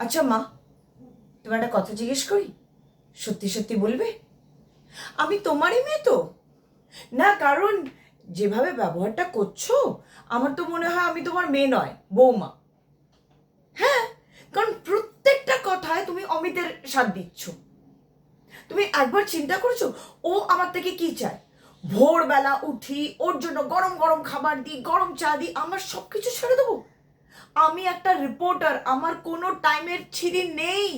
আচ্ছা মা, তোমার একটা কথা জিজ্ঞেস করি, সত্যি সত্যি বলবে? আমি তোমারই মেয়ে তো? না, কারণ যেভাবে ব্যবহারটা করছো আমার তো মনে হয় আমি তোমার মেয়ে নয়, বৌমা। হ্যাঁ, কারণ প্রত্যেকটা কথায় তুমি অমিতের সাথ দিচ্ছ। তুমি একবার চিন্তা করেছো ও আমার থেকে কি চায়? ভোরবেলা উঠি, ওর জন্য গরম গরম খাবার দিই, গরম চা দিই, আমার সব কিছু ছেড়ে দেবো? আমি একটা রিপোর্টার, আমার কোনো টাইমের ছিরি নেই,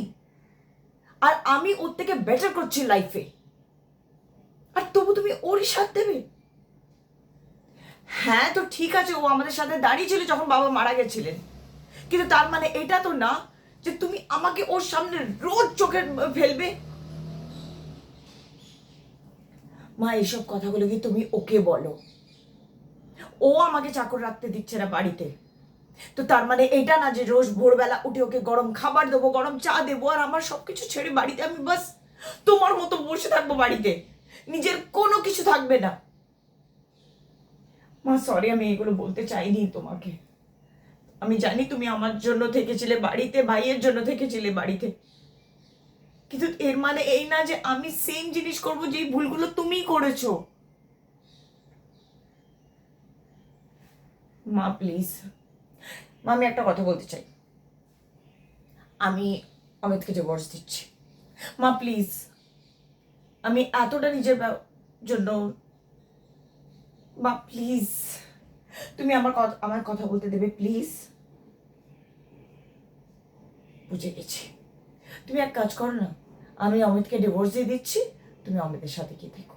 আর আমি ওর থেকে বেটার করছি লাইফে, আর তবু তুমি ওরই সাথ দেবে? হ্যাঁ তো ঠিক আছে, ও আমাদের সাথে দাঁড়িয়ে ছিল যখন বাবা মারা গেছিলেন, কিন্তু তার মানে এটা তো না যে তুমি আমাকে ওর সামনে রোজ চোখে ফেলবে। মা, এইসব কথাগুলো কি তুমি ওকে বলো? ও আমাকে চাকর রাখতে দিচ্ছে না বাড়িতে, তো তার মানে এটা না যে রোজ ভোরবেলা উঠে ওকে গরম খাবার দেবো, গরম চা দেবো, আর আমার সবকিছু ছেড়ে বাড়িতে আমি বাস তোমার মতো বসে থাকবো বাড়িতে, নিজের কোনো কিছু থাকবে না। মা সরি, আমি এগুলো বলতে চাইনি তোমাকে। আমি জানি তুমি আমার জন্য থেকেছিলে বাড়িতে, ভাইয়ের জন্য থেকেছিলে বাড়িতে, কিন্তু এর মানে এই না যে আমি সেম জিনিস করবো যেই ভুলগুলো তুমি করেছো। মা প্লিজ, মা আমি একটা কথা বলতে চাই, আমি অমিতকে ডিভোর্স দিচ্ছি। মা প্লিজ, আমি এতটা নিজের জন্য, মা প্লিজ, তুমি আমার কথা বলতে দেবে প্লিজ? বুঝে গেছি, তুমি এক কাজ করো না, আমি অমিতকে ডিভোর্স দিয়ে দিচ্ছি, তুমি অমিতের সাথে কি দেখো।